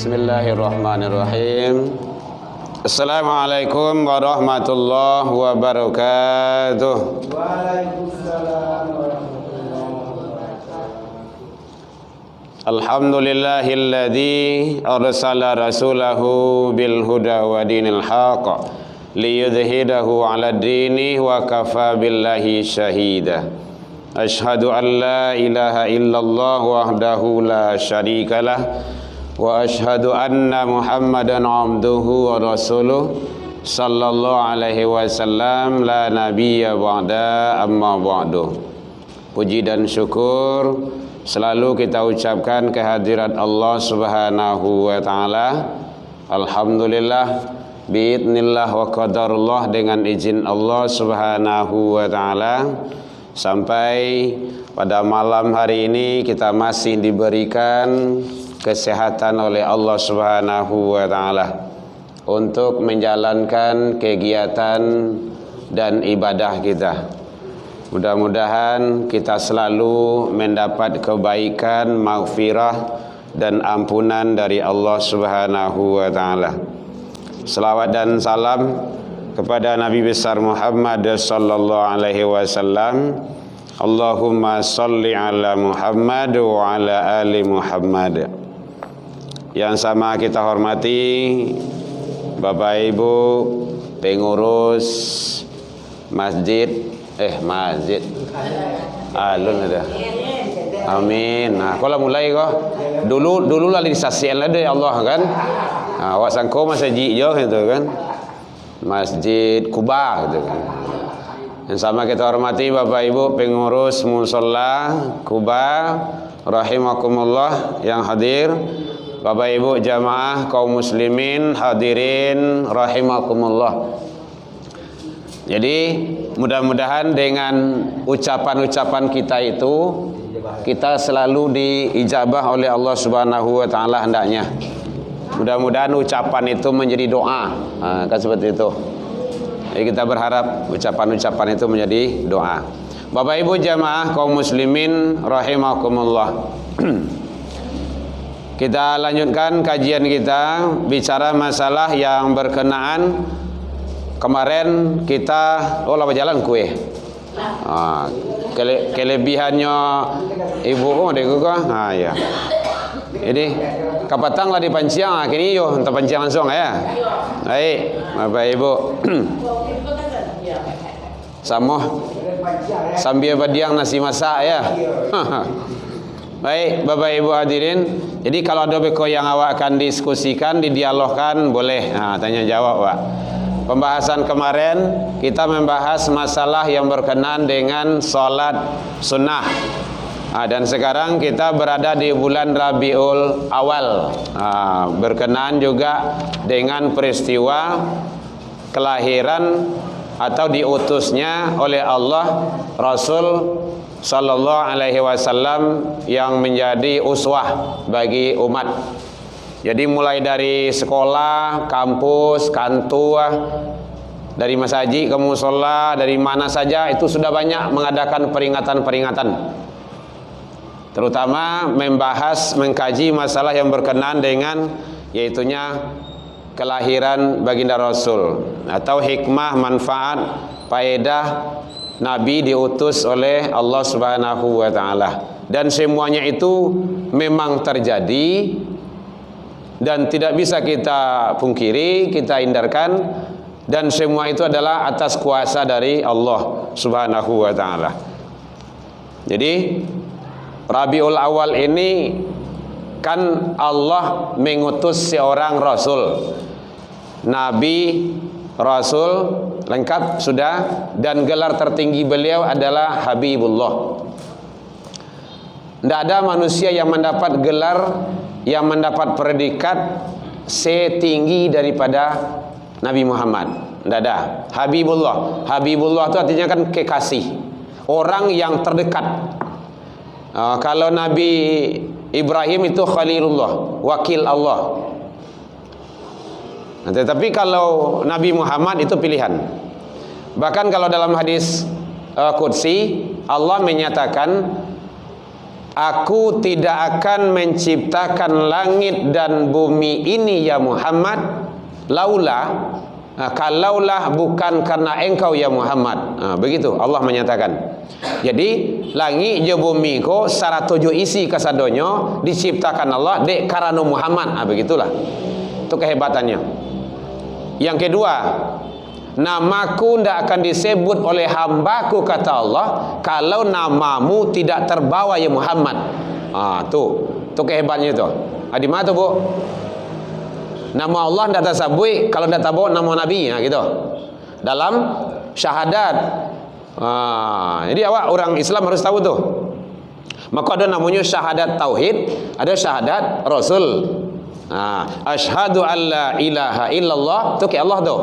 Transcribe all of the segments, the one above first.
Bismillahirrahmanirrahim. Assalamualaikum warahmatullahi wabarakatuh. Waalaikumsalam warahmatullahi wabarakatuh. Alhamdulillahilladzi arsala rasulahu bil huda wa dinil haqq liyudhidahu 'ala dini wa kafa billahi syahida. Asyhadu an la ilaha illallah wahdahu la syarikalah wa asyhadu anna Muhammadan abduhu wa rasuluh sallallahu alaihi wasallam la nabiyya ba'da amma ba'du. Puji dan syukur selalu kita ucapkan kehadirat Allah Subhanahu wa taala. Alhamdulillah biidznillah wa qadarullah, dengan izin Allah Subhanahu wa taala sampai pada malam hari ini kita masih diberikan kesehatan oleh Allah Subhanahu wa taala untuk menjalankan kegiatan dan ibadah kita. Mudah-mudahan kita selalu mendapat kebaikan, maghfirah dan ampunan dari Allah Subhanahu wa taala. Selawat dan salam kepada Nabi besar Muhammad sallallahu alaihi wasallam. Allahumma salli ala Muhammad wa ala ali Muhammad. Yang sama kita hormati Bapak Ibu pengurus masjid alun ada. Amin. Nah, kalau mulai kok dulu lah disasian lah deh Allah kan. Nah, awak sangko masjid jo gitu kan. Masjid Kuba gitu kan. Yang sama kita hormati Bapak Ibu pengurus mushola Kuba rahimakumullah yang hadir. Bapak Ibu jamaah kaum muslimin hadirin rahimakumullah. Jadi mudah-mudahan dengan ucapan-ucapan kita itu kita selalu diijabah oleh Allah Subhanahu wa taala hendaknya. Mudah-mudahan ucapan itu menjadi doa. Kan seperti itu. Jadi kita berharap ucapan-ucapan itu menjadi doa. Bapak Ibu jamaah kaum muslimin rahimakumullah. Kita lanjutkan kajian kita bicara masalah yang berkenaan. Kemarin kita lama jalan kue. Kelebihannya ibu dek ya. Jadi kapatang lah di panciang kini yo entah panciang langsung ya. Baik, Bapak Ibu. Sama sambil badiang nasi masak ya. Baik, Bapak Ibu hadirin. Jadi kalau ada beko yang awak akan diskusikan, didialogkan boleh. Tanya jawab, Pak. Pembahasan kemarin kita membahas masalah yang berkenaan dengan sholat sunnah. Dan sekarang kita berada di bulan Rabiul Awal, berkenaan juga dengan peristiwa kelahiran atau diutusnya oleh Allah Rasul sallallahu alaihi wasallam yang menjadi uswah bagi umat. Jadi mulai dari sekolah, kampus, kantor, dari masjid ke mushola, dari mana saja itu sudah banyak mengadakan peringatan-peringatan. Terutama membahas, mengkaji masalah yang berkenaan dengan yaitunya kelahiran baginda Rasul atau hikmah, manfaat, faedah Nabi diutus oleh Allah Subhanahu wa taala. Dan semuanya itu memang terjadi dan tidak bisa kita pungkiri, kita hindarkan, dan semua itu adalah atas kuasa dari Allah Subhanahu wa taala. Jadi Rabiul Awal ini kan Allah mengutus seorang rasul, nabi, rasul lengkap sudah, dan gelar tertinggi beliau adalah Habibullah. Tidak ada manusia yang mendapat gelar, yang mendapat predikat setinggi daripada Nabi Muhammad. Tidak ada. Habibullah. Habibullah itu artinya kan kekasih, orang yang terdekat. Kalau Nabi Ibrahim itu Khalilullah, wakil Allah. Tetapi kalau Nabi Muhammad itu pilihan. Bahkan kalau dalam hadis Qudsi Allah menyatakan aku tidak akan menciptakan langit dan bumi ini ya Muhammad laula, kalaulah bukan karena engkau ya Muhammad. Begitu Allah menyatakan. Jadi langit je bumi ko 107 isi kasadonyo diciptakan Allah dek karena Muhammad. Begitulah. Itu kehebatannya. Yang kedua, namaku tidak akan disebut oleh hambaku kata Allah kalau namamu tidak terbawa ya Muhammad. Tuh kehebatannya itu. Di mana tu Bu? Nama Allah tidak tersebut kalau tidak terbawa nama Nabi, gitu. Dalam syahadat. Jadi awak orang Islam harus tahu tuh. Maka ada namanya syahadat tauhid, ada syahadat Rasul. Asyhadu an la ilaha illallah tu ke Allah tu.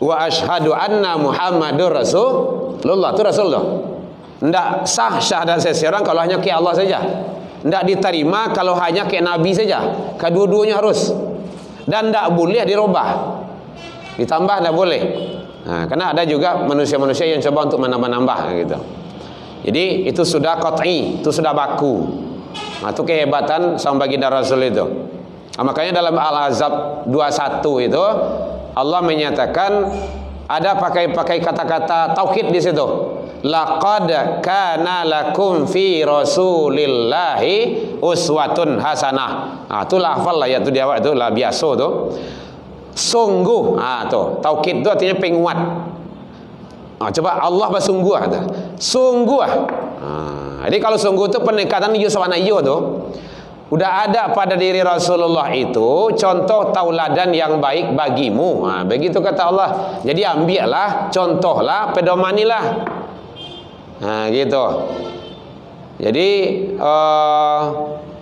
Wa asyhadu anna Muhammadur Rasulullah tu Rasul tu. Tidak sah syahadat seseorang kalau hanya ke Allah saja. Tidak diterima kalau hanya ke Nabi saja. Kedua-duanya harus. Dan tidak boleh dirubah. Ditambah tidak boleh. Karena ada juga manusia-manusia yang coba untuk menambah-nambah gitu. Jadi itu sudah qat'i, itu sudah baku. Itu kehebatan sang baginda Rasul itu. Makanya dalam Al-Ahzab 21 itu Allah menyatakan ada pakai kata-kata taukid di situ. Laqad kana lakum fi Rasulillahi uswatun hasanah. Itu hafal lah ya, itu dia awak itu lah biasa tu. Sungguh, tu taukid tu artinya penguat. Coba Allah bersungguh kata. Sungguh. Jadi kalau sungguh tu penekatan iyo sawana iyo tu. Udah ada pada diri Rasulullah itu contoh tauladan yang baik bagimu. Begitu kata Allah. Jadi ambillah, contohlah, pedomanilah. Gitu. Jadi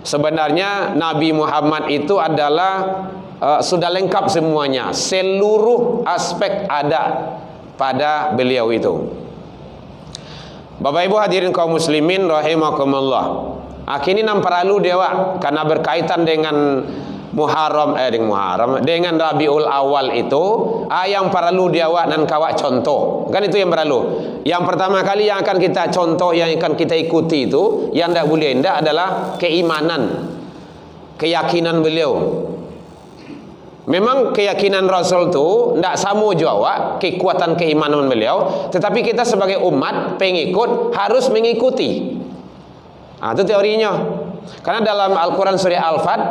sebenarnya Nabi Muhammad itu adalah sudah lengkap semuanya. Seluruh aspek ada pada beliau itu. Bapak Ibu hadirin kaum muslimin rahimakumullah. Kini nam perlu dewa karena berkaitan dengan Muharram dengan Rabiul Awal itu yang perlu dewa dan kawak contoh. Kan itu yang perlu. Yang pertama kali yang akan kita contoh, yang akan kita ikuti itu, yang tidak boleh tidak adalah keimanan, keyakinan beliau. Memang keyakinan Rasul itu tidak sama jua kekuatan keimanan beliau, tetapi kita sebagai umat pengikut harus mengikuti. Itu teorinya. Karena dalam Al-Quran surah Al-Fat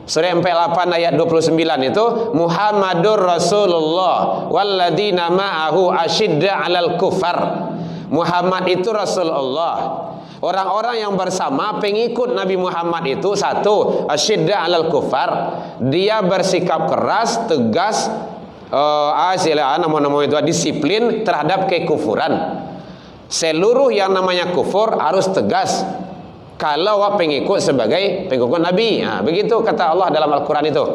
surah 48 ayat 29 itu Muhammadur Rasulullah walladzina ma'ahu asyidda 'alal kufar. Muhammad itu Rasulullah. Orang-orang yang bersama pengikut Nabi Muhammad itu satu, asyidda 'alal kufar. Dia bersikap keras, tegas, nama-nama itu disiplin terhadap kekufuran. Seluruh yang namanya kufur harus tegas kalau pengikut sebagai pengikut Nabi. Begitu kata Allah dalam Al-Quran itu.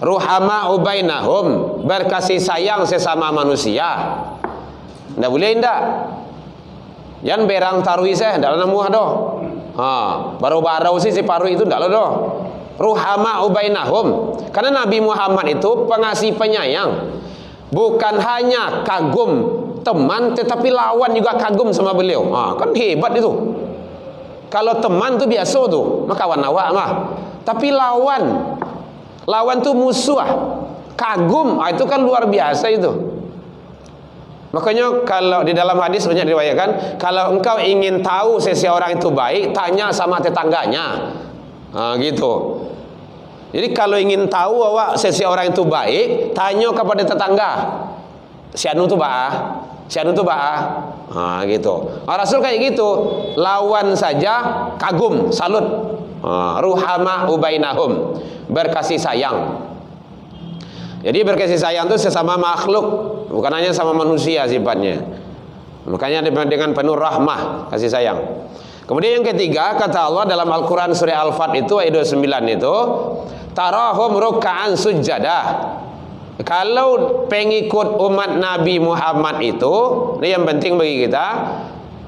Ruhama ubainahum, berkasih sayang sesama manusia. Tidak boleh tidak. Yang berang tarui saya dalam namuah doh. Baru-baru si paru itu tidak doh. Ruhama ubainahum. Karena Nabi Muhammad itu pengasih penyayang. Bukan hanya kagum teman, tetapi lawan juga kagum sama beliau. Kan hebat itu. Kalau teman tu biasa tu, maka kawan awak mah. Tapi lawan tu musuh. Kagum, itu kan luar biasa itu. Makanya kalau di dalam hadis banyak diriwayatkan, kalau engkau ingin tahu seseorang itu baik, tanya sama tetangganya. Gitu. Jadi kalau ingin tahu bahwa seseorang itu baik, tanya kepada tetangga. Si anu tu gitu. Rasul kayak gitu. Lawan saja kagum, salut. Ruhama ubainahum, berkasih sayang. Jadi berkasih sayang itu sesama makhluk, bukan hanya sama manusia sifatnya. Makanya dengan penuh rahmah, kasih sayang. Kemudian yang ketiga, kata Allah dalam Al-Quran surah Al-Fat itu ayat 29 itu, tarahum ruk'an sujjadah. Kalau pengikut umat Nabi Muhammad itu, ini yang penting bagi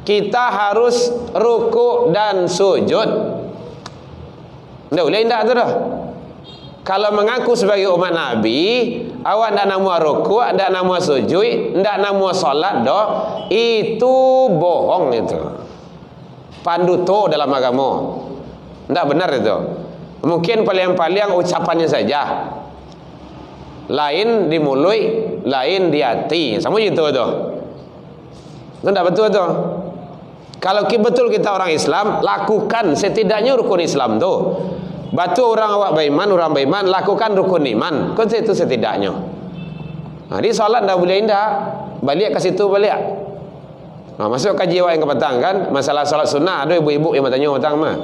kita harus ruku dan sujud. Tidak boleh tidak tu dah. Kalau mengaku sebagai umat Nabi, awak tidak nama ruku, tidak nama sujud, tidak nama solat dah, itu bohong itu. panduto dalam agama. Tidak benar itu. Mungkin paling-paling ucapannya saja. Lain di mulut, lain di hati. Sama gitu tuh. Itu tidak betul tuh. Kalau betul kita orang Islam, lakukan setidaknya rukun Islam tuh. Batu orang awak beriman, orang beriman, lakukan rukun iman. Kan itu setidaknya. Nah, di solat dah boleh indah. Balik ke situ balik. Nah, masuk kaji awak yang kepetang kan, masalah solat sunnah ada ibu-ibu yang bertanya petang mah.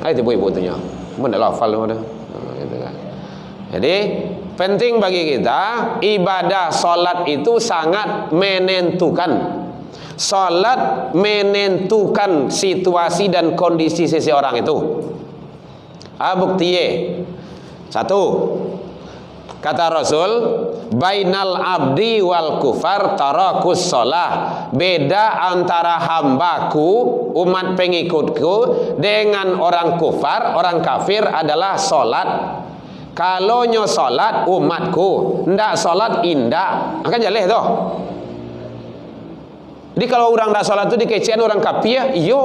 Itu ibu-ibu tanya. Mun dah hafal dah. Gitu kan. Jadi penting bagi kita ibadah solat itu sangat menentukan. Solat menentukan situasi dan kondisi seseorang itu. Buktiye. Satu, kata Rasul, bainal abdi wal kufar tarakus sholah. Beda antara hambaku, umat pengikutku, dengan orang kufar, orang kafir adalah solat. Kalau nyo solat umatku, ndak solat indak, akan jaleh toh. Jadi kalau orang ndak solat itu dikecian orang kafir, iyo.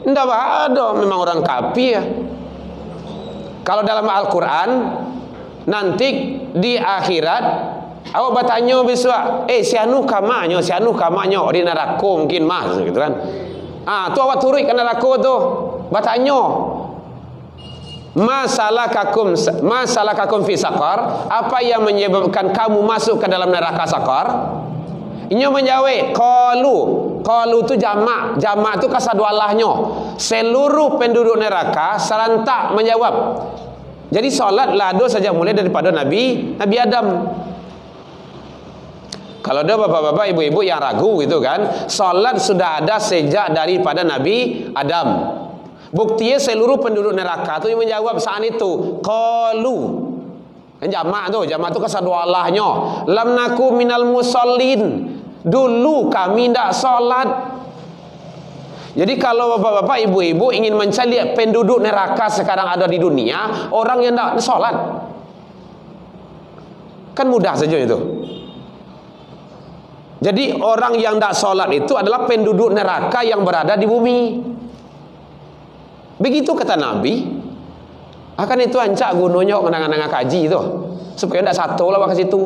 Ndak ada, memang orang kafir. Kalau dalam Al-Quran nanti di akhirat awak bertanya besok, sianu kamanyo di neraka mungkin mas gitu kan. Tu awak turut ke neraka tu, bertanya masalah kakum fi sakar, apa yang menyebabkan kamu masuk ke dalam neraka sakar? Inyo menjawab, qalu tu jamak tu kasadualahnya. Seluruh penduduk neraka serentak menjawab. Jadi solat lado saja mulai daripada Nabi Adam. Kalau ada bapak-bapak, ibu-ibu yang ragu gitu kan, solat sudah ada sejak daripada Nabi Adam. Buktinya seluruh penduduk neraka tu yang menjawab saat itu, qalu. Kan jamak tu kasadualahnya. Lam naku minal musallin. Dulu kami tidak solat. Jadi kalau bapak-bapak, ibu-ibu ingin mencari penduduk neraka sekarang ada di dunia, orang yang tidak solat, kan mudah saja itu. Jadi orang yang tidak solat itu adalah penduduk neraka yang berada di bumi. Begitu kata Nabi. Akan itu ancak gunanya menangan-nangan kaji itu, supaya tidak satu lah ke situ.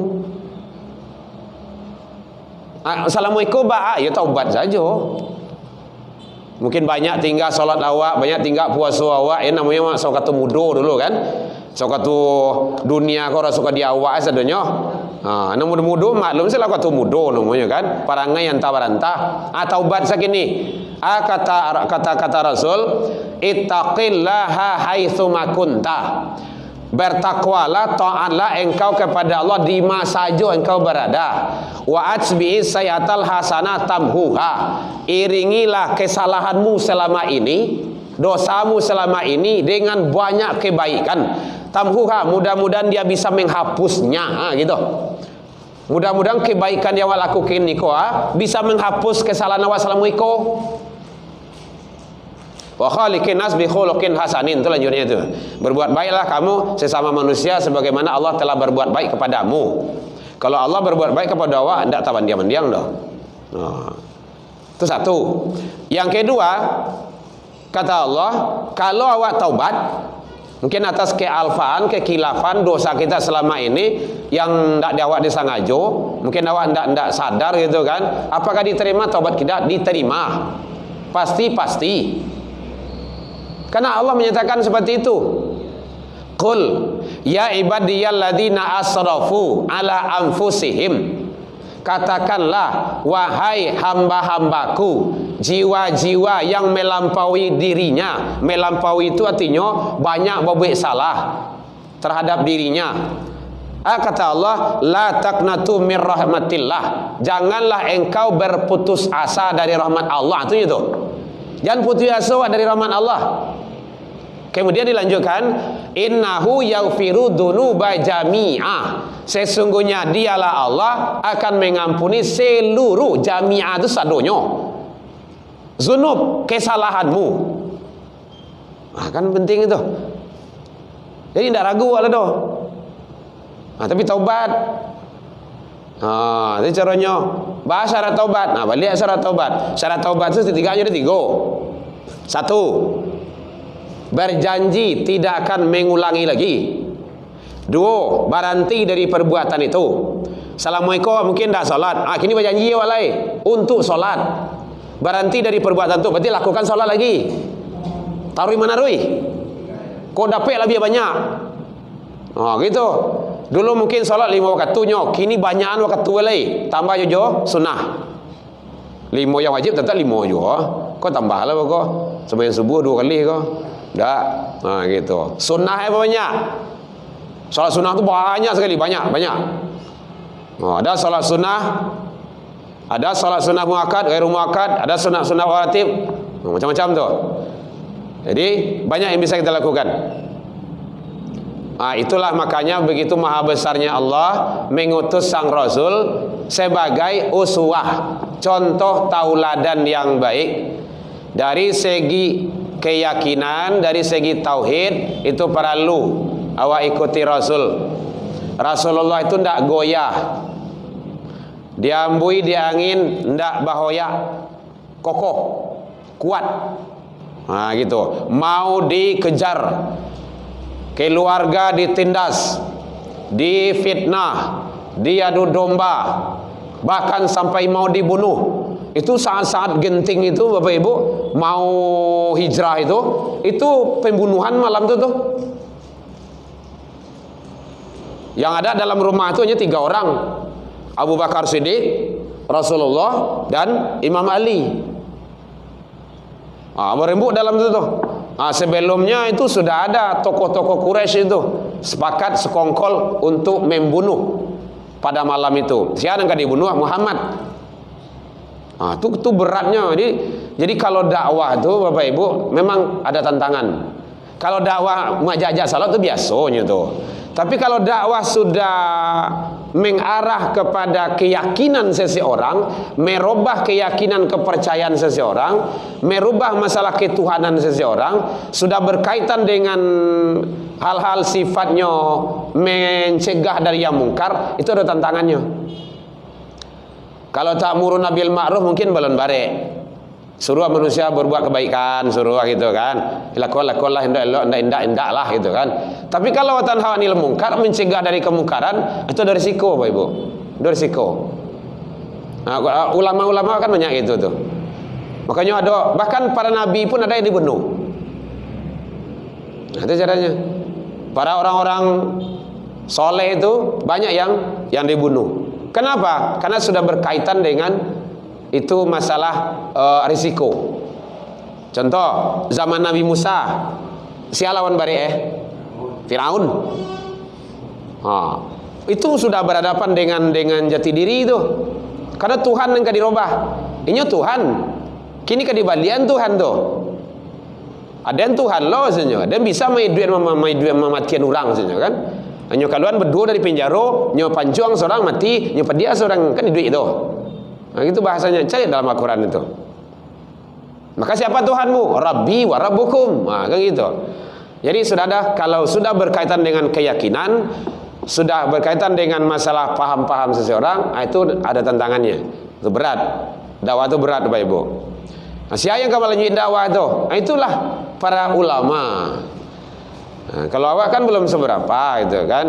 Assalamualaikum ya taubat saja. Mungkin banyak tinggal solat awak, banyak tinggal puasa awak, namanya sok kata mudo dulu kan. Sok kata dunia kau rasa di awak sadanya. Nama mudo maklum sila kata mudo namanya kan. Parangai yang tabarantah. Taubat sakini. Kata Rasul, ittaqillaha haitsu ma kunta. Bertakwalah, taatlah engkau kepada Allah di mana saja engkau berada. Wa atsbi'i sayyatal hasanah tamhuha. Iringilah kesalahanmu selama ini, dosamu selama ini dengan banyak kebaikan. Tamhuha, mudah-mudahan dia bisa menghapusnya, gitu. Mudah-mudahan kebaikan yang awak lakukan niko bisa menghapus kesalahan awak selama iko. Wa khaliqin nas bi khuluqin hasanin, itu lanjutnya itu. Berbuat baiklah kamu sesama manusia sebagaimana Allah telah berbuat baik kepadamu. Kalau Allah berbuat baik kepada awak, tidak taban diam-diam dah. Itu satu. Yang kedua, kata Allah, kalau awak taubat, mungkin atas kealfaan, kekilafan dosa kita selama ini yang tidak awak disengaja, mungkin awak tidak sadar gitu kan. Apakah diterima taubat kita? Diterima. Pasti. Karena Allah menyatakan seperti itu. Qul ya ibadiyalladzina asrafu ala anfusihim. Katakanlah wahai hamba-hambaku, jiwa-jiwa yang melampaui dirinya. Melampaui itu artinya banyak berbuat salah terhadap dirinya. Kata Allah, la taqnatu mir rahmatillah. Janganlah engkau berputus asa dari rahmat Allah. Itu. Jangan putus asa dari rahmat Allah. Kemudian dilanjutkan, innahu yaghfiru dzunuba jami'ah. Sesungguhnya dialah Allah akan mengampuni seluruh jami'ah itu sadonyo. Zunub, kesalahanmu. Kan penting itu. Jadi tidak ragu lah doh. Tapi taubat. Itu caranya Bahas syarat taubat. Nah, balik syarat taubat. Syarat taubat itu tiga ada 3. 1. Berjanji tidak akan mengulangi lagi. 2. Berhenti dari perbuatan itu. Assalamualaikum mungkin dah solat. Kini berjanji walai untuk solat. Berhenti dari perbuatan itu, berarti lakukan solat lagi. Taruh mana rui? Kau dapat lebih banyak. Gitu. Dulu mungkin solat 5 waktunya, kini banyakan waktu walai. Tambah jojo sunnah. 5 yang wajib tetap 5 juga. Kau tambahlah kau. Sembahyang subuh 2 kali kau. Dah. Gitu. Sunnah apa banyak? Solat sunnah tu banyak sekali, banyak. Ada solat sunnah, ada solat sunnah muakkad, ghairu muakkad, ada sunnah rawatib, macam-macam tu. Jadi banyak yang bisa kita lakukan. Itulah makanya begitu maha besarnya Allah mengutus sang Rasul sebagai uswah, contoh tauladan yang baik dari segi keyakinan, dari segi tauhid. Itu perlu awak ikuti Rasul. Rasulullah itu ndak goyah, diambui di angin ndak bahoyak, kokoh, kuat. Gitu. Mau dikejar, keluarga ditindas, difitnah, diadu domba, bahkan sampai mau dibunuh. Itu saat-saat genting itu Bapak Ibu mau hijrah itu pembunuhan malam itu tuh. Yang ada dalam rumah itu hanya 3 orang. Abu Bakar Siddiq, Rasulullah, dan Imam Ali. Berembuk dalam itu tuh. Sebelumnya itu sudah ada tokoh-tokoh Quraisy itu sepakat sekongkol untuk membunuh pada malam itu. Siapa yang akan dibunuh? Muhammad. Itu beratnya. Jadi kalau dakwah itu Bapak Ibu memang ada tantangan. Kalau dakwah mengajak salat itu biasanya tuh. Tapi kalau dakwah sudah mengarah kepada keyakinan seseorang, merubah keyakinan kepercayaan seseorang, merubah masalah ketuhanan seseorang, sudah berkaitan dengan hal-hal sifatnya mencegah dari yang mungkar, itu ada tantangannya. Kalau ta'muruna bil ma'ruf mungkin belum barek. Suruh manusia berbuat kebaikan, suruh gitu kan. Lakukanlah indah lah gitu kan. Tapi kalau tanha anil mungkar, mencegah dari kemungkaran, itu ada risiko Bapak Ibu. Ada risiko. Ulama-ulama kan banyak gitu tuh. Makanya ada, bahkan para nabi pun ada yang dibunuh. Itu caranya. Para orang-orang soleh itu banyak yang dibunuh. Kenapa? Karena sudah berkaitan dengan itu masalah risiko. Contoh zaman Nabi Musa, siapa lawan bari Firaun. Itu sudah berhadapan dengan jati diri itu. Karena Tuhan yang dirubah. Ini Tuhan. Kini kedibalian Tuhan tuh. Ada yang Tuhan loh sebenarnya. Dan bisa mematikan orang sebenarnya kan. Hanya kaluan berdua dari penjara, nyo pancuang seorang mati, nyo pedia seorang kan duit itu. Itu bahasanya, cari dalam Al-Quran itu. Maka siapa Tuhanmu? Rabbi wa rabbukum. Kan gitu. Jadi sudah ada, kalau sudah berkaitan dengan keyakinan, sudah berkaitan dengan masalah paham-paham seseorang, itu ada tantangannya. Itu berat. Dakwah itu berat Bapak Ibu. Siapa yang kamu lanjutin dakwah itu? Itulah para ulama. Kalau awak kan belum seberapa gitu kan.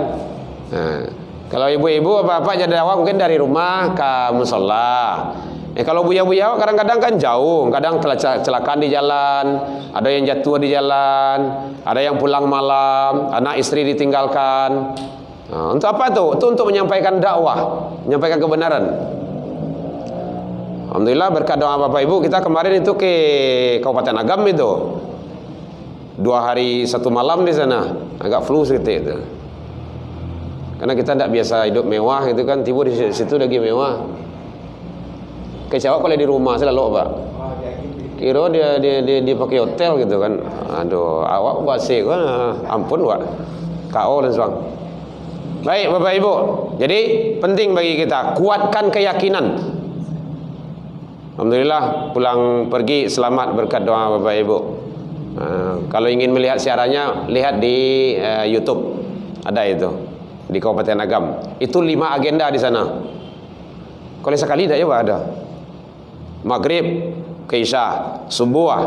Kalau ibu-ibu bapak jadi dakwah mungkin dari rumah ke musola. Kalau buya-buya kadang-kadang kan jauh, kadang kecelakaan di jalan, ada yang jatuh di jalan, ada yang pulang malam, anak istri ditinggalkan. Untuk apa tuh? Itu untuk menyampaikan dakwah, menyampaikan kebenaran. Alhamdulillah berkat doa Bapak Ibu kita kemarin itu ke Kabupaten Agam itu 2 hari 1 malam di sana, agak flu sedikit itu. Karena kita tidak biasa hidup mewah gitu kan, tiba di situ lagi mewah. Kecewa kalau di rumah selalu Pak. Kira dia pakai hotel gitu kan. Aduh, awak basi kan, ampun Pak. KO dan sebagainya. Baik Bapak Ibu, jadi penting bagi kita kuatkan keyakinan. Alhamdulillah pulang pergi selamat berkat doa Bapak Ibu. Kalau ingin melihat siarannya, lihat di YouTube ada itu. Di Kabupaten Agam. Itu 5 agenda di sana. Kau Kalau sekali dah ya ada. Maghrib ke Isya, subuh,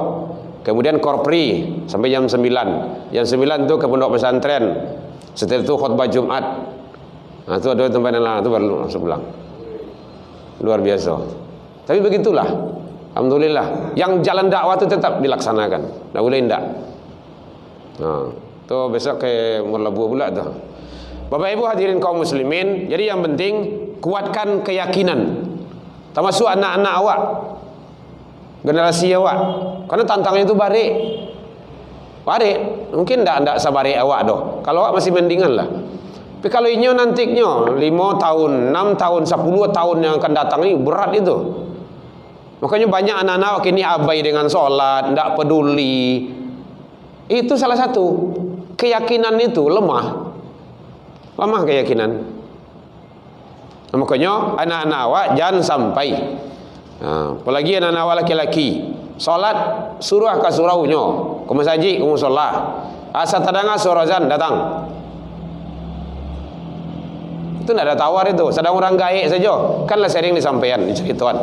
kemudian korpri sampai jam 9. Jam 9 tu ke pondok pesantren. Setelah itu khutbah Jumat. Nah, itu ada tempat yang lain, itu baru langsung pulang. Luar biasa. Tapi begitulah. Alhamdulillah. Yang jalan dakwah itu tetap dilaksanakan. Tak boleh tidak. Nah, tu besok ke Merlebu pula tu. Bapak Ibu hadirin kaum muslimin, jadi yang penting kuatkan keyakinan. Termasuk anak-anak awak, generasi awak. Karena tantangan itu barik. Mungkin tidak sabari awak doh. Kalau awak masih mendingan lah. Tapi kalau inyo nantinya 5 tahun, 6 tahun, 10 tahun yang akan datang ini berat itu. Makanya banyak anak-anak kini abai dengan sholat, tidak peduli. Itu salah satu. Keyakinan itu lemah keyakinan. Makanya anak-anak awak jangan sampai. Apalagi anak-anak awak laki-laki, sholat suruh ke suraunya, ke masjid, ke musola. Asa tadanga suruh azan datang. Itu tidak ada tawar itu. Sedang orang gaek saja. Kanlah sering disampaikan, diceritakan.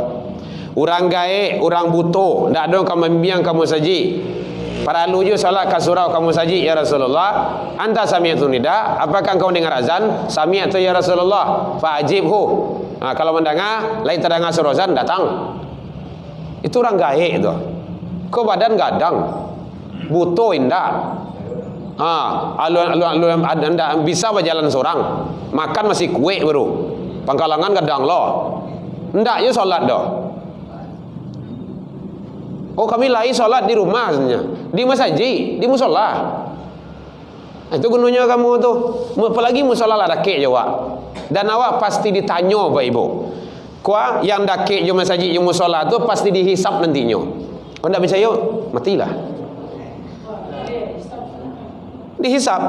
Orang gaek, orang butuh, tidak ada kamu membiang kamu saji. Para luju salat ke surau kamu saji ya Rasulullah. Anta sami'tu nida, apakah kau dengar azan? Sami'tu ya Rasulullah. Fa'ajibhu. Nah, kalau mendengar, lain terdengar surau azan datang. Itu orang gaek itu. Kau badan gadang, butuh indah. Alun anda bisa berjalan seorang, makan masih kue baru. Pangkalangan gadang lo. Ndak ya salat dah. Oh kami lain sholat di rumah sebenarnya, di masjid, di musola. Itu gunanya kamu tuh. Apalagi musola lah dakik jawab. Dan awak pasti ditanya Pak Ibu. Kau yang dakik di masjid, di musola tu pasti dihisap nantinya. Kau tidak percaya, matilah. Dihisap.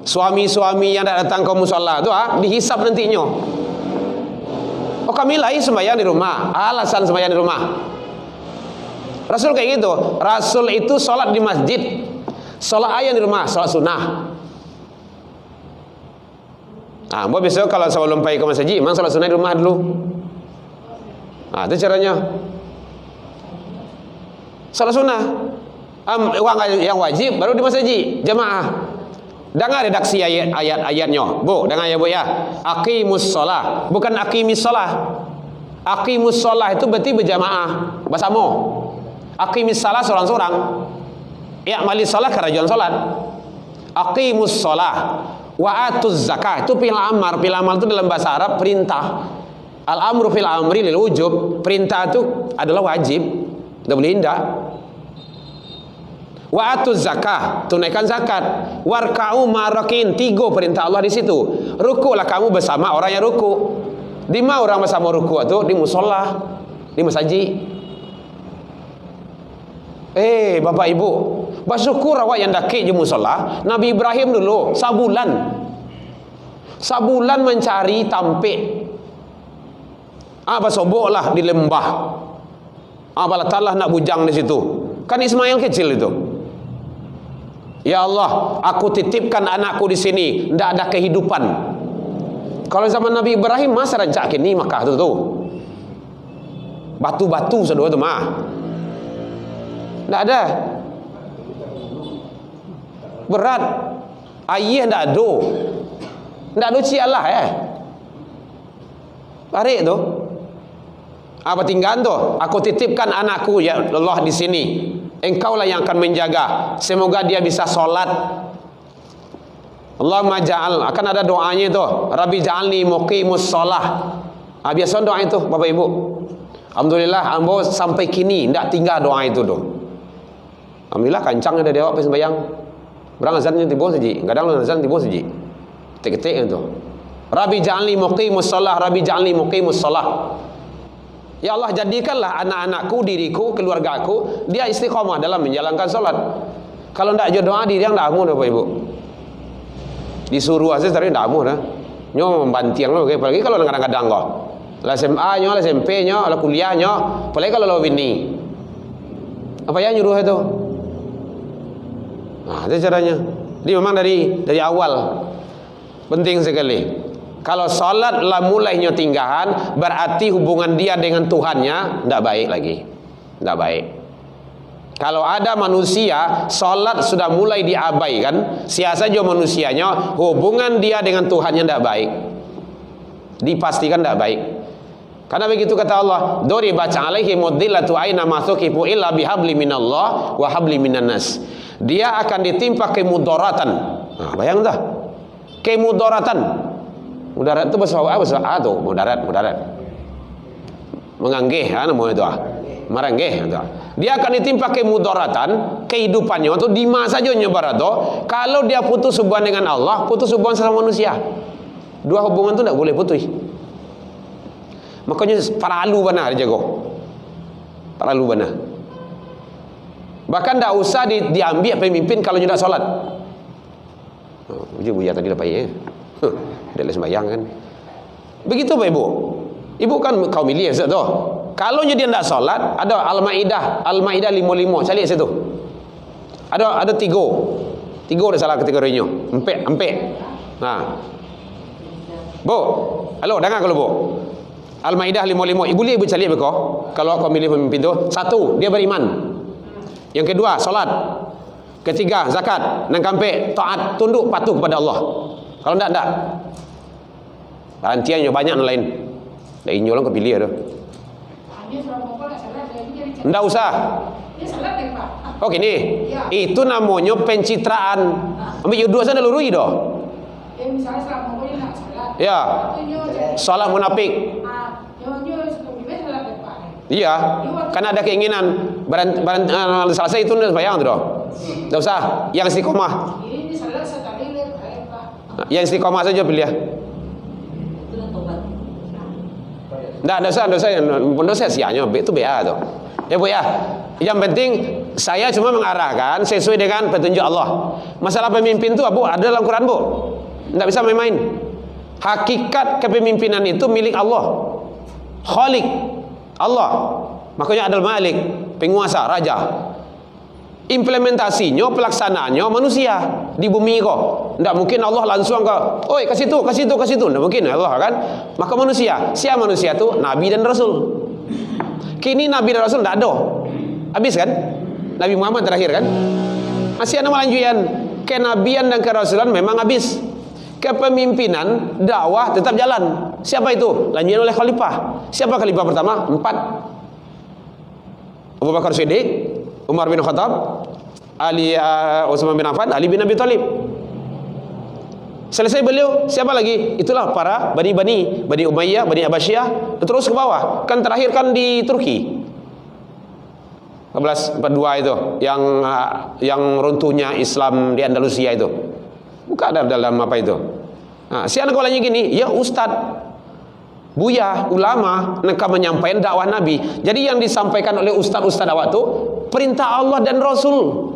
Suami-suami yang datang ke musola tu dihisap nantinya. Oh kami lain sembahyang di rumah. Alasan sembahyang di rumah. Rasul kayak gitu. Rasul itu sholat di masjid, sholat ayat di rumah, sholat sunnah. Nah, buat besok kalau sebelum pergi ke masjid, memang sholat sunnah di rumah dulu. Nah, itu caranya. Sholat sunnah. Uang yang wajib baru di masjid, jamaah. Dengar redaksi ayat-ayatnya. Bu, dengar ya Bu ya. Aqimus shalah, bukan aqimis shalah. Aqimus shalah itu berarti berjamaah, bersama. Aqimis salah seorang-seorang. I'malis salah kerajaan salat. Aqimus salah wa atuz zakah. Itu fi'il amar. Fi'il amar itu dalam bahasa Arab perintah. Al-amru fil amri lil wujub. Perintah itu adalah wajib. Tidak boleh hindak. Wa atuz zakah, tunaikan zakat. Warka'u marakin, 3 perintah Allah di situ. Rukuklah kamu bersama orang yang rukuk. Di mana orang bersama rukuk itu? Di musola, di masjid. Bapak Ibu, bersyukur awak yang dakik di musola. Nabi Ibrahim dulu sabulan mencari tampik. Bersoboklah di lembah. Balatalah nak bujang di situ. Kan Ismail kecil itu. Ya Allah, aku titipkan anakku di sini, tidak ada kehidupan. Kalau zaman Nabi Ibrahim masa rancak kini Makkah tu. Batu-batu sedua tu mah. Tak ada. Berat. Ayah tak ada. Tak ada cik Allah Barik tu. Apa tinggal tu? Aku titipkan anakku ya Allah di sini. Engkaulah yang akan menjaga. Semoga dia bisa solat. Allahumma ja'al. Akan ada doanya tu. Rabbi ja'alni muqimus solah. Biasa doa itu Bapak Ibu. Alhamdulillah ambo sampai kini tak tinggal doa itu tu. Alhamdulillah kancang ada dia pas sembahyang. Berang azannya tiba saja. Kadang azan tiba saja. Ketik-ketik itu. Rabbi ja'alni muqimus shalah, Rabbi ja'alni muqimus shalah. Ya Allah, jadikanlah anak-anakku, diriku, keluargaku dia istiqamah dalam menjalankan salat. Kalau ndak jo doa diri yang ndak amun Bapak Ibu. Disuruh aja tapi ndak amun dah. Nyo membantiang lo apalagi kalau kadang-kadang kok. Lah SMA nyo, lah SMP nyo, lah kuliah nyo, apalagi kalau lo bini. Apa yang nyuruh itu? Nah, itu caranya. Jadi memang dari awal penting sekali. Kalau solat lah mulainya tinggahan, berarti hubungan dia dengan Tuhannya tidak baik lagi. Tidak baik. Kalau ada manusia solat sudah mulai diabaikan, siasa saja manusianya, hubungan dia dengan Tuhannya tidak baik. Dipastikan tidak baik. Karena begitu kata Allah, "Dori baca alaihi mudillatu aina mathuqifu illa bihabli minallah wa habli minan nas." Dia akan ditimpa kemudaratan. Nah, bayang dah. Kemudaratan. Mudarat itu bahasa apa tuh? Mudarat. Menganggih namanya itu. Merenggih itu. Dia akan ditimpa kemudaratan kehidupannya atau di masa saja nyebar itu. Kalau dia putus hubungan dengan Allah, putus hubungan sama manusia. Dua hubungan itu tidak boleh putus. Makanya paralu benar jago. Paralu benar. Bahkan tidak usah diambil pemimpin kalau tidak solat. Buya tadi dapat ya. Dia sembahyang kan. Begitu Pak Ibu. Ibu kan kaum milih tu. Kalau dia tidak solat, ada Al-Maidah 55. Cari situ. Ada tiga ada salah kategorinya. Empek. Nah. Bu, halo dengar kalau Bu. Al-Maidah 55. Ibu boleh ibu cari beko. Kalau kau milih pemimpin tu, satu, dia beriman. Yang kedua, solat. Ketiga, zakat. Nang kampe, taat, tunduk, patuh kepada Allah. Kalau enggak. Rantiannya banyak yang lain. Dah inyo lang kepilih ada. Enggak usah. Oh gini. Itu namanya pencitraan. Ambil dua sana lurui dah. Ya. Salat munafik. Iya, karena ada keinginan selesai itu sembahyang tu dah. Tak usah. Yang istiqomah. Yang istiqomah saja pilih ya. Tidak usah sianya. Itu bea tu. Ya Bu ya. Yang penting saya cuma mengarahkan sesuai dengan petunjuk Allah. Masalah pemimpin tu Abu ada dalam Quran Bu. Tidak bisa main-main. Hakikat kepemimpinan itu milik Allah. Khalik Allah. Makanya Adil Malik, penguasa, raja. Implementasinya, pelaksanaannya manusia di bumi kok. Tidak mungkin Allah langsung ke, oi kasih tu. Tidak mungkin Allah kan. Maka manusia, siapa manusia tu? Nabi dan Rasul. Kini Nabi dan Rasul tidak ada. Habis kan? Nabi Muhammad terakhir kan? Masih ada lanjutan. Kenabian dan kerasulan memang habis. Kepemimpinan dakwah tetap jalan. Siapa itu? Lanjutan oleh khalifah. Siapa khalifah pertama? 4. Abu Bakar Siddiq, Umar bin Khattab, Utsman bin Affan, Ali bin Abi Thalib. Selesai beliau, siapa lagi? Itulah para Bani Umayyah, Bani Abbasiyah, terus ke bawah. Kan terakhir kan di Turki. 1442 itu yang runtuhnya Islam di Andalusia itu. Buka dalam apa itu? Nah, si anak lagi gini, ya ustad, buya, ulama, mereka menyampaikan dakwah Nabi. Jadi yang disampaikan oleh ustad dakwah itu perintah Allah dan Rasul.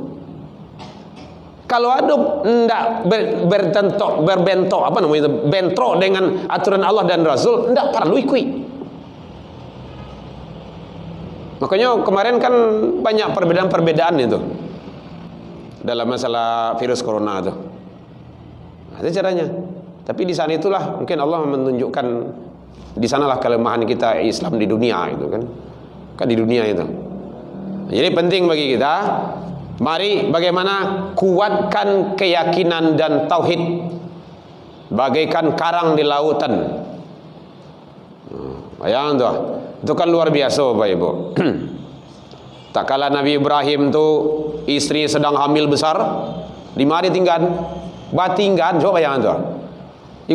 Kalau ada tidak bentrok dengan aturan Allah dan Rasul, tidak perlu ikut. Makanya kemarin kan banyak perbedaan itu dalam masalah virus corona itu. Ada caranya. Tapi di sana itulah mungkin Allah menunjukkan di sanalah kelemahan kita Islam di dunia itu kan. Kan di dunia itu. Jadi penting bagi kita, mari bagaimana kuatkan keyakinan dan tauhid bagaikan karang di lautan. Bayang tu. Itu kan luar biasa Bapak Ibu. Tak kala Nabi Ibrahim tu istri sedang hamil besar, di mana ditinggal? Batinggan, coba bayang tu.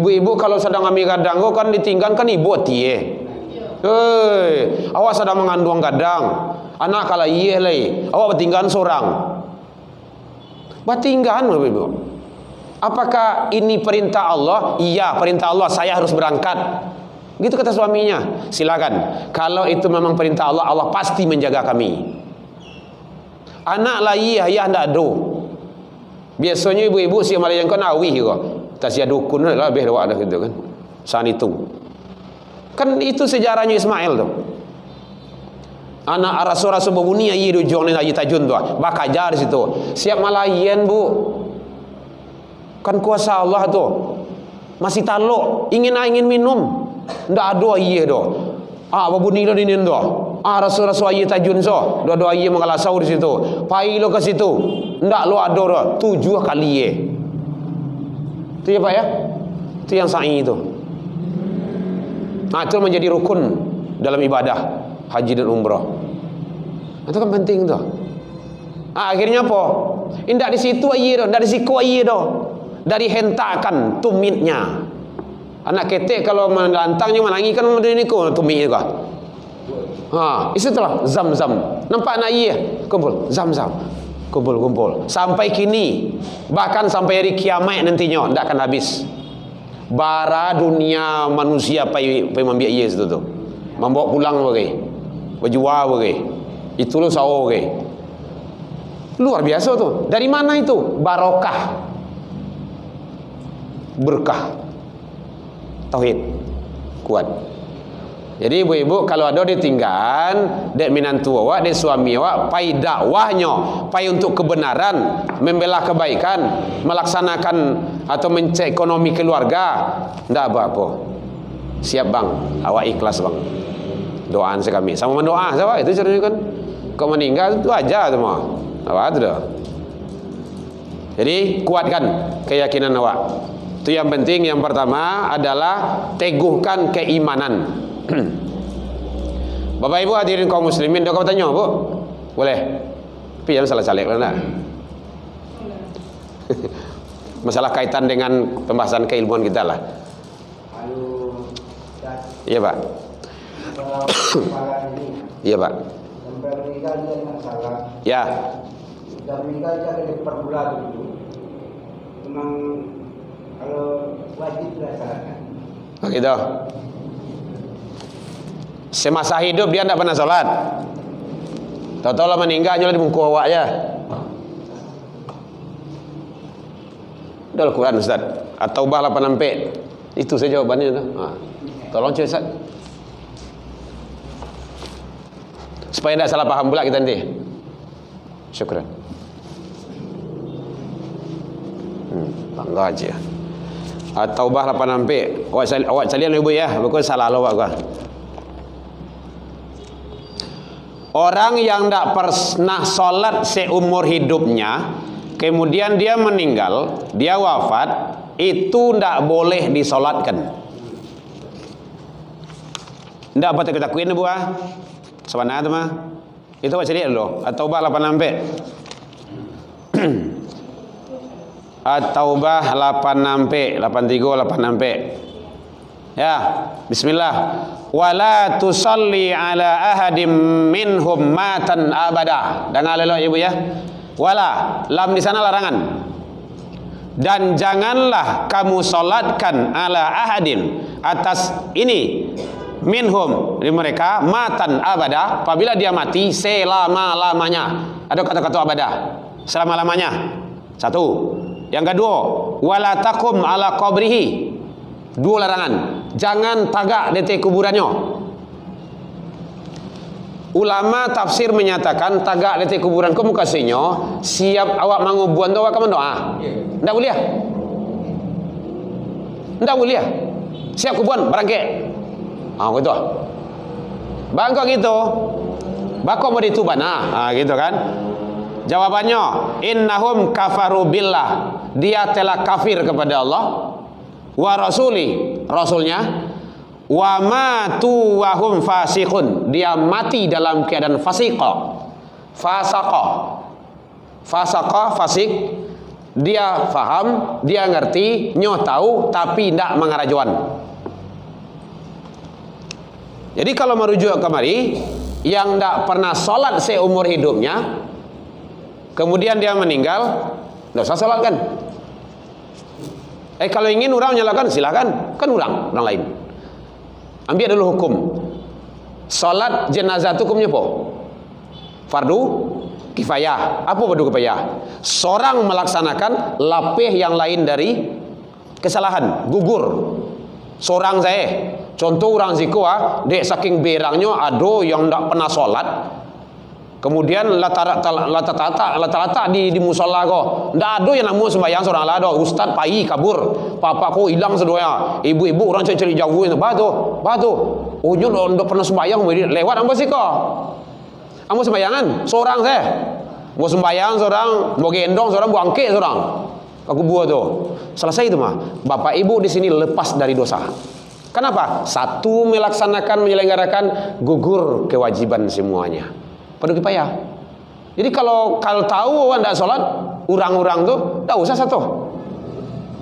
Ibu-ibu kalau sedang hamil gadang kan ditinggal kan ibu tie. Hei, awak sedang mengandung gadang. Anak kala iya lagi. Awak batinggan seorang. Batinggan Bapak Ibu. Apakah ini perintah Allah? Iya, perintah Allah, saya harus berangkat. Gitu kata suaminya. Silakan. Kalau itu memang perintah Allah, Allah pasti menjaga kami. Anak lagi ayah ndak ada. Biasanya ibu-ibu si malah yang kan awih kok. Tak sia dukun lah lebih awak dah gitu kan. San itu. Kan itu sejarahnya Ismail tu. Anak rasul-rasul bebunia yi dujong ni aji tajun tu. Bakajar di situ. Siap malayan Bu. Kan kuasa Allah tu. masih taluk, ingin minum, ndak ada air dah. Apa bunyi lo dinin dah. Rasul-rasul air tajun so, dua air mengalasau di situ. Pai lo ke situ, ndak lo ada dah. 7 kali ye. Itu ya Pak ya? Itu yang sa'i itu. Itu menjadi rukun dalam ibadah haji dan umrah. Itu kan penting tu. Akhirnya apa? Indak di situ air dah, ndak di siku air dah. Dari hentakan tumitnya. Anak ketek kalau melantangnya melangi kan ini ko tumit juga. Isitulah Zam-Zam. Nampak anak air kumpul Zam-Zam. Kumpul sampai kini, bahkan sampai hari kiamat nantinya ndak akan habis. Bara dunia manusia pai membiak air situ tu. Membawa pulang bagai. Berjual bagai. Itu lo sawo bagai. Luar biasa tu. Dari mana itu? Barokah. Berkah. Tauhid kuat. Jadi ibu-ibu kalau ada ditinggal dek minantu awak, dek suami awak pai dakwahnya, pai untuk kebenaran, membela kebaikan, melaksanakan atau mencek ekonomi keluarga, ndak apa-apa. Siap bang, awak ikhlas bang. Doaan sekami sama mendoa sama itu cerita kan. Kau meninggal itu aja tu mah. Awak tu dah. Jadi kuatkan keyakinan awak. Itu yang penting. Yang pertama adalah teguhkan keimanan. Bapak Ibu hadirin kaum muslimin, dah kau tanya Bu? Boleh? Tapi jangan salah salek lah nak. Masalah kaitan dengan pembahasan keilmuan kita lah. Iya Pak. Iya Pak. Ya. Sudah meninggal dia ada perbulan itu. Memang kalau wajib dilaksanakan. Begitu. Semasa hidup dia tidak pernah sholat. Tahu-tahu lah meninggal nyolah di muka awak je. Dah Al-Quran Ustaz. At-Taubah 86. Itu saja jawabannya tu. Tolong cik Ustaz. Supaya tidak salah paham pula kita nanti. Syukran. Bangga aja. At-Taubah 86. Awak calian ibu ya. Bukan salah lo awak. Orang yang tidak pernah sholat seumur hidupnya, kemudian dia meninggal, dia wafat, itu tidak boleh disolatkan. Tidak apa kita takuin Bu ah. Sebenarnya tu mah. Itu baca dia dulu. At-Taubah 86. At-Taubah 86, 83, 86. Ya, bismillah. Wala tusalli ala ahadim minhum matan abada. Dengar lelo ibu ya. Wala, lam di sana larangan. Dan janganlah kamu solatkan ala ahadin atas ini minhum dari mereka matan abada, apabila dia mati selama-lamanya. Ada kata-kata abada, selama-lamanya. Satu. Yang kedua, wala takum ala qabrihi. Dua larangan. Jangan tagak di kuburannya. Ulama tafsir menyatakan tagak di kuburan kamu kasihnya siap awak mangubuan tu awak kamu doa. Ndak boleh. Ndak boleh. Siap kuburan berangkat. Gitu. Bangko gitu. Bako mau dituban gitu kan. Jawabannya innahum kafaru billah. Dia telah kafir kepada Allah wa rasuli, rasulnya, wa matu wa hum fasiqun. Dia mati dalam keadaan fasiqa. Fasaqa fasik. Dia faham, dia ngerti, nyoh tahu tapi tidak mengarajuan. Jadi kalau merujuk kemari, yang tidak pernah sholat seumur hidupnya, kemudian dia meninggal, tidak usah sholat kan? Kalau ingin orang menyalakan, silakan. Kan orang lain. Ambil dulu hukum. Sholat jenazah itu hukumnya apa? Fardu kifayah. Apa fardu kifayah? Seorang melaksanakan lapih yang lain dari kesalahan, gugur. Seorang saya. Contoh orang zikwa, dek saking berangnya ada yang tidak pernah sholat, Kemudian lata-lata di musola ko. Ndak ada yang namu sembahyang seorang lah do. Ustaz pai kabur. Papa ko hilang sedoya. Ibu-ibu orang cari jauh itu. Batu. Oh nyo ndak pernah sembahyang lewat ambo sih ko. Ambo sembayangan seorang saya. Mau sembahyang seorang, mau gendong seorang, mau angke seorang. Aku buat tu. Selesai itu mah. Bapak Ibu di sini lepas dari dosa. Kenapa? Satu melaksanakan menyelenggarakan gugur kewajiban semuanya. Padu kipayah. Jadi kalau tahu orang tidak sholat, orang-orang tu tak usah satu.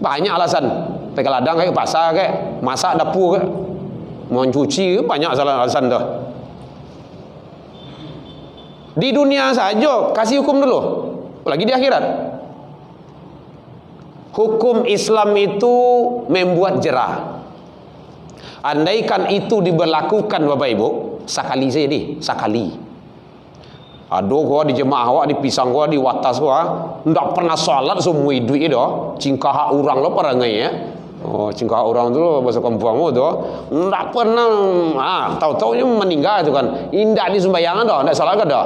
Banyak alasan. Pergi ladang kayak pasar kayak masak dapur kayak mau cuci banyak alasan tu. Di dunia saja kasih hukum dulu, lagi di akhirat. Hukum Islam itu membuat jerah. Andaikan itu diberlakukan Bapak Ibu, sekali saja sekali. Aduh gua di jemaah gua di pisang gua di watas gua ndak pernah salat semua hidup itu cingkah orang lo perangai ya. Oh cingkah orang tu bahasa kampung tu ndak pernah tahu-taunya meninggal itu kan. Indak di sembayangan dah, ndak salat kan dah.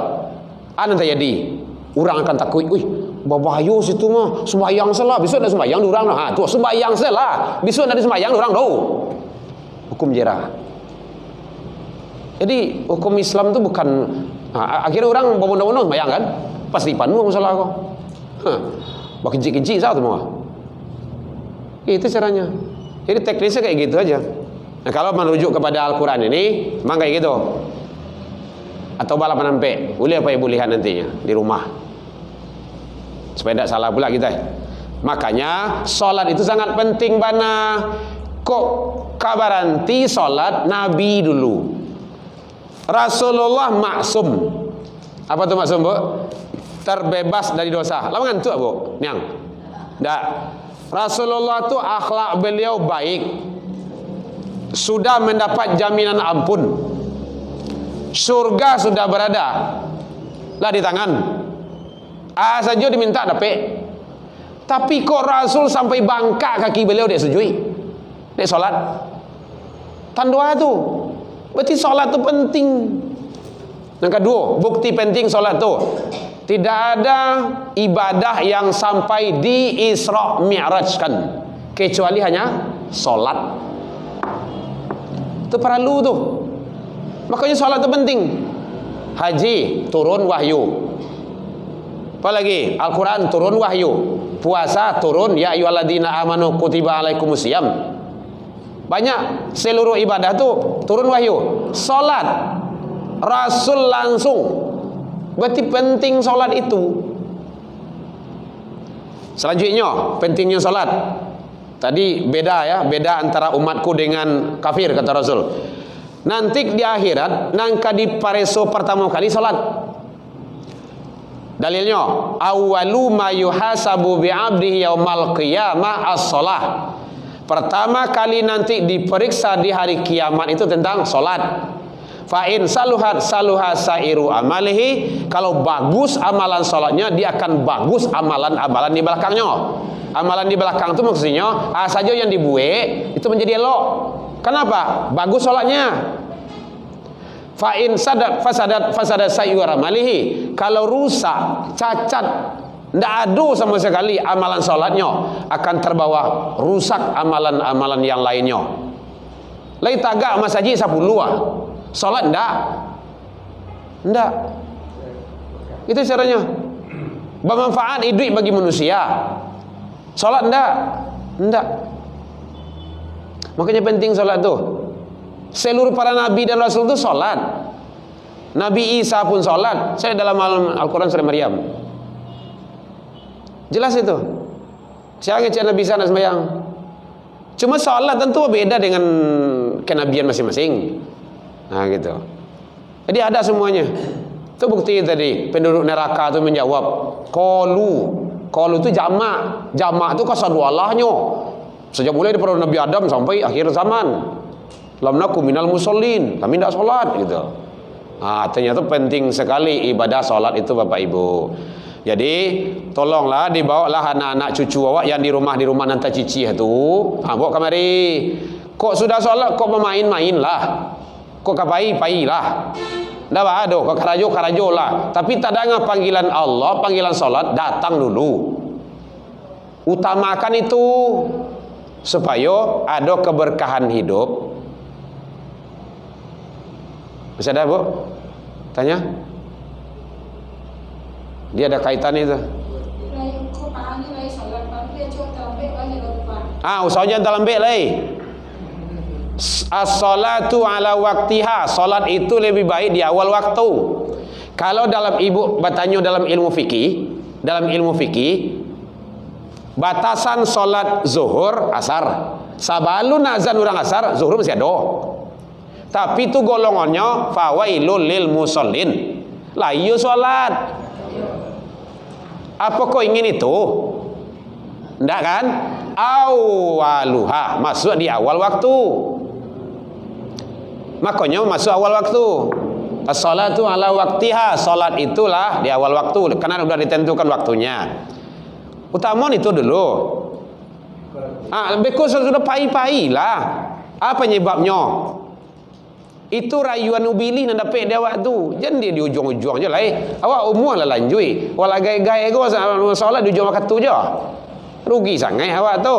Ana jadi orang akan takut, "Wih, babayo situ mah sembayang salah, besok ndak sembayang orang dah." Tu sembayang salah, besok ndak sembayang orang dah. Hukum jerah. Jadi hukum Islam tu bukan akhirnya orang bangun-bangun sembahyang kan? Pasti panu masalah kau. Kincik-kincik sah semua. Itu caranya. Jadi teknisnya kayak gitu aja. Nah, kalau merujuk kepada Al-Quran ini, memang kayak gitu. Atau balapan nampak, boleh apa ibu lihat nantinya di rumah. Supaya tidak salah pula kita. Makanya solat itu sangat penting bana. Kok kabaranti solat Nabi dulu. Rasulullah maksum. Apa tu maksum, Bu? Terbebas dari dosa. Lama ngantuk, Bu? Niang. Tak. Rasulullah tu akhlak beliau baik. Sudah mendapat jaminan ampun. Surga sudah berada. Lah di tangan. Saja diminta dapat. Tapi kok Rasul sampai bangkak kaki beliau dek sujui. Dek solat. Tandua tu. Berarti solat tu penting. Yang kedua, bukti penting solat tu. Tidak ada ibadah yang sampai di Isra Mi'rajkan kecuali hanya solat. Itu perlu tu. Makanya solat tu penting. Haji turun wahyu. Apa lagi? Al-Quran turun wahyu. Puasa turun ya ayyuhalladzina amanu kutiba alaikumusiyam. Banyak seluruh ibadah tu turun wahyu. Solat Rasul langsung. Berarti penting solat itu. Selanjutnya pentingnya solat. Tadi beda ya, beda antara umatku dengan kafir kata Rasul. Nanti di akhirat nangka di pareso pertama kali solat. Dalilnya awwalu ma yuhasabu bi'abdihi yaumal qiyamah as-shalah. Pertama kali nanti diperiksa di hari kiamat itu tentang solat. Fa in saluhat saluha sairu amalihi. Kalau bagus amalan solatnya, dia akan bagus amalan-amalan di belakangnya. Amalan di belakang itu maksudnya saja yang dibuat itu menjadi elok. Kenapa? Bagus solatnya. Fa in sadat fasadat sairu amalihi. Kalau rusak, cacat, tidak ada sama sekali amalan solatnya, akan terbawa rusak amalan-amalan yang lainnya. Lai tagak masjid 10 solat ndak. Itu caranya. Bermanfaat hidup bagi manusia. Solat ndak. Makanya penting solat tu. Seluruh para nabi dan rasul tu solat. Nabi Isa pun solat. Saya dalam Al-Quran surah Maryam. Jelas itu. Siapa yang Nabi Isa nak sembahyang? Cuma solat tentu beda dengan kenabian masing-masing. Nah gitu. Jadi ada semuanya. Itu bukti tadi penduduk neraka itu menjawab qalu itu jamak. Jamak itu kasaduallahnya. Sejak mulai daripada Nabi Adam sampai akhir zaman. Lam nakum minal musallin. Kami tidak solat gitu. Ternyata penting sekali ibadah solat itu Bapak Ibu. Jadi tolonglah dibawalah anak-anak cucu awak yang di rumah nanti cici itu. Bawa kemari. Kok sudah solat kok bermain-main lah. Kok kapai lah. Dah ada kau karajo lah. Tapi tak ada panggilan Allah, panggilan solat, datang dulu. Utamakan itu supaya ada keberkahan hidup. Bisa ada, Bu? Tanya. Dia ada kaitan itu. Usahanya dalam baik lagi. As-salatu ala waktiha. Salat itu lebih baik di awal waktu. Kalau dalam ibu bertanya dalam ilmu fikih, batasan salat zuhur asar. Sabalun azan orang asar, zuhur masih ada. Tapi itu golongannya fawailul lil musallin. Lah iya salat. Apa kau ingin itu? Enggak kan? Awaluha, masuk di awal waktu. Makanya masuk awal waktu. As-salatu ala waktiha. Salat itulah di awal waktu karena sudah ditentukan waktunya. Utama itu dulu. Lebih khusus sudah pai-pai lah. Apa penyebabnya? Itu rayuan ubili nak dapat dia waktu. Jangan dia di ujung-ujung je lah. Awak umur lah lanjui. Walau gaya-gaya kau salat di ujung waktu je. Rugi sangat awak tu.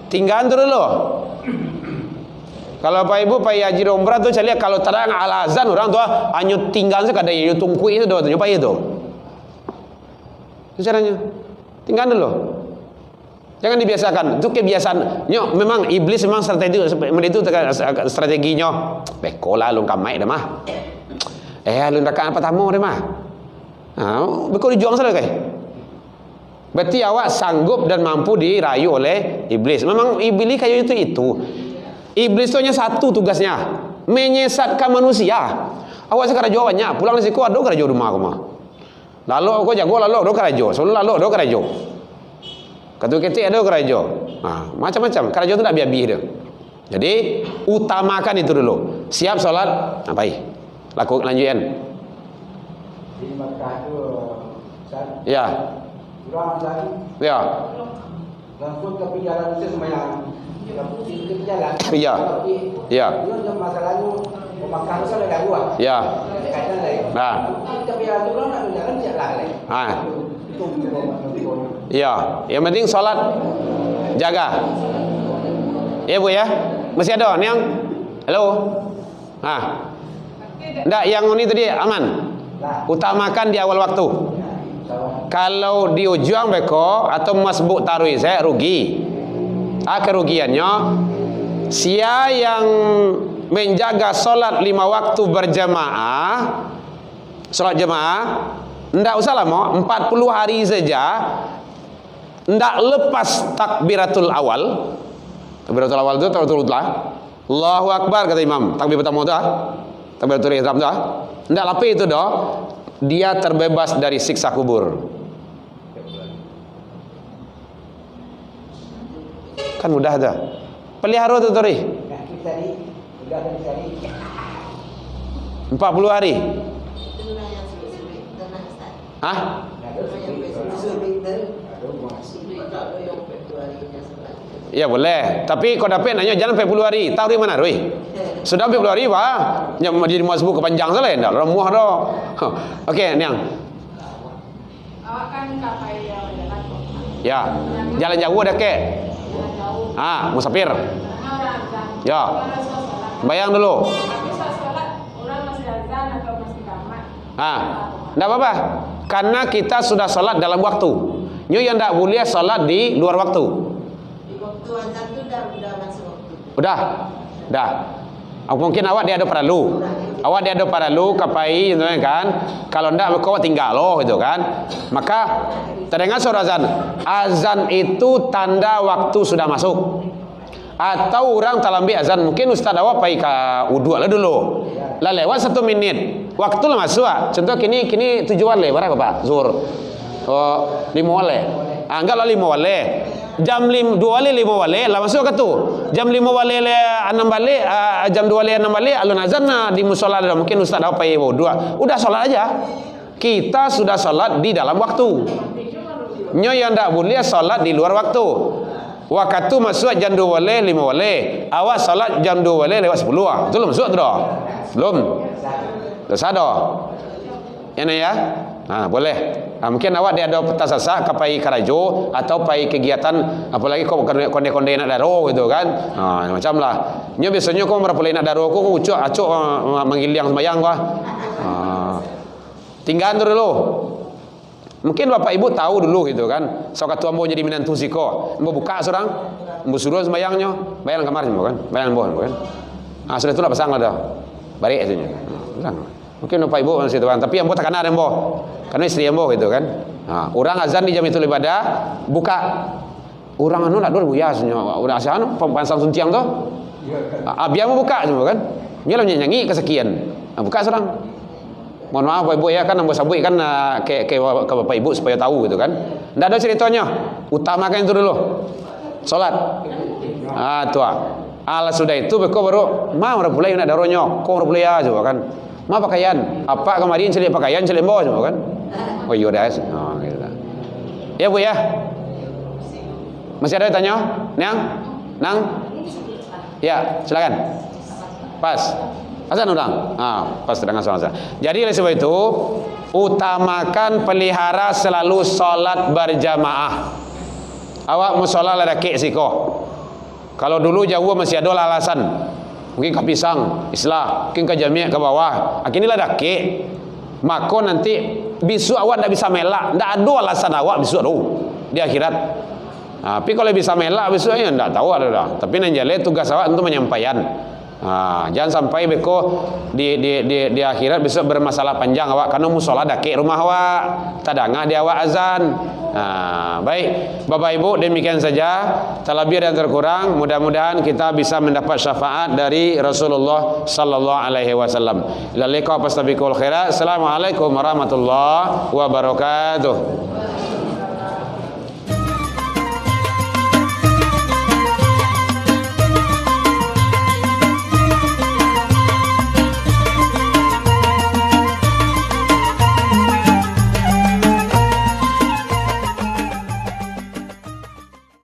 Tinggal tu dulu. Kalau Pak Ibu Pak Haji Umrah tu saya lihat kalau terang al-azan orang tu hanya tinggal sekadar you tungku itu dah tunjuk itu. Itu caranya. Tinggal dulu. Jangan dibiasakan. Itu kebiasaan. Nyok memang iblis memang strateginya. Bekolah lu kamai dah mah. Lu nak apa tamu dah mah. Bekol dijuang salah kai. Berarti awak sanggup dan mampu dirayu oleh iblis. Memang iblis kayak itu. Iblis itu hanya satu tugasnya, menyesatkan manusia. Awak sekarang jawabannya, pulang dari siku ada kerajo rumah aku mah. Lalu aku jago lalu ada kerajo, selalu lalu ada kerajo. Katu ketik ada kerajo. Macam-macam. Kerajo itu tak biar-biar dia. Jadi utamakan itu dulu. Siap solat, baik. Laku lanjutan. Di Makkah itu, ya. Kurang lagi. Ya. Langsung ke jalan itu semayang. Ke jalan. Ya. Ya. Itu masalahnya Makkah itu ada gua. Ya. Kaitan lain. Nah. Tapi jalan itu nak jalan jalan. Ya. Yang penting solat jaga. Ya Bu ya. Masih ada yang halo. Enggak, yang ini tadi aman. Utamakan di awal waktu. Kalau di ujung beko atau masbuk taruh saya rugi. Kerugiannya sia yang menjaga solat 5 waktu berjamaah, solat jamaah, ndak usah lama, 40 hari saja, ndak lepas takbiratul awal. Takbiratul awal itu takbiratul utlah. Allahu Akbar kata imam. Takbir pertama tu takbiratul ihram tu ndak lapis itu dah. Dia terbebas dari siksa kubur. Kan mudah dah. Pelihara tu tadi. 40 hari. Ya boleh. Tapi kau dapat nanya jangan 40 hari. Tahu di mana Rui? Sudah 40 hari pak. Yang jadi masbuk kepanjang salah endak. Orang muah dah. Okey, Niang. Awak kan kapai jalan kok. Ya. Jalan jauh dah ke? Musafir. Ya. Bayang dulu. Tapi salat orang masih azan atau masih tamat. Enggak apa-apa. Karena kita sudah salat dalam waktu. Nyu yang enggak boleh salat di luar waktu. Di waktu azan tu dah masuk waktu. Udah. Mungkin awak dia ada perlu. Awak dia ada perlu kapai kan. Kalau enggak kau tinggal loh gitu kan. Maka terdengar suara azan. Azan itu tanda waktu sudah masuk. Atau orang tak ambil azan, mungkin ustaz awak pergi ke wudu lah dulu. Lah lewat 1 minit. Waktu lah masuk. Contoh kini tujuan le berapa Pak? Zuhur. 5 wale. Enggak lah 5 wale. Jam 2 wale 5 wale lah masuk ke tu. Jam 5 wale 6 balik, jam 2 wale 6 balik alun azan di musala dah. Mungkin ustaz awak pergi wudu. Udah solat aja. Kita sudah solat di dalam waktu. Nyo yang tak boleh solat di luar waktu. Waktu masuk jam 2 wale 5 wale. Awak salat jam 2 wale lewat 10 ah. Betul masuk tu dah? Belum. Dah sadar. Ini ya. Boleh. Mungkin awak dia ada peta sasak kapai karajo atau pai kegiatan apalagi kau konde-konde nak daro gitu kan. Macam lah. Nyo biasanya kau merapulai nak daro kau ucuk acuk menggiliang sembayang kau. Tinggal tu dulu. Mungkin bapak ibu tahu dulu gitu kan. So kata ambo jadi menantu siko. Ambo buka seorang, ambo suruh sembayangnya. Bayang kamar semua kan. Bayang boh kan. Sudah itulah pasang lah dah. Balik aja. Mungkin bapak ibu masih tuan, tapi ambo tak kenal ambo. Karena istri ambo gitu kan. Orang azan di jam itu ibadah buka. Orang anu nak dulu buyasnya. Orang asyik pansang suntiang tu. Biar ambo buka semua kan. Dia lah nyanyi kesekian. Buka seorang. Mohon maaf Bapak Ibu ya kan, ambo sabui kan ke Bapak Ibu supaya tahu gitu kan. Enggak ada ceritanya. Utamakan itu dulu. Salat. Tua. Sudah itu beko baru mau ora pulai nak daronyo. Kau ora pulai aja kan. Ma pakaian. Apa kemarin celik pakaian celik bawa semua kan. Oh iya dah. Gitu dah. Ya Bu ya. Masih ada yang tanya? Nang? Ya, silakan. Pas. Azan ulang. Pas sedang azan. Jadi oleh sebab itu utamakan pelihara selalu solat berjamaah. Awak mau solat lagi siko. Kalau dulu jauh masih ada alasan. Mungkin ke pisang, islah, mungkin ke jami' ke bawah. Kini lah daki. Maka nanti bisu awak tidak bisa melak. Tidak ada alasan awak bisu tu di akhirat. Tapi kalau bisa melak bisu ya tidak tahu ada. Tapi nanjale tugas awak untuk menyampaikan. Jangan sampai beko di akhirat besok bermasalah panjang awak karena musola daki rumah awak tadangah di awak azan. Baik Bapak Ibu, demikian saja terlebih dan terkurang mudah-mudahan kita bisa mendapat syafaat dari Rasulullah sallallahu alaihi wasallam. Ila liqa fastabiqul khairat. Assalamualaikum warahmatullahi wabarakatuh.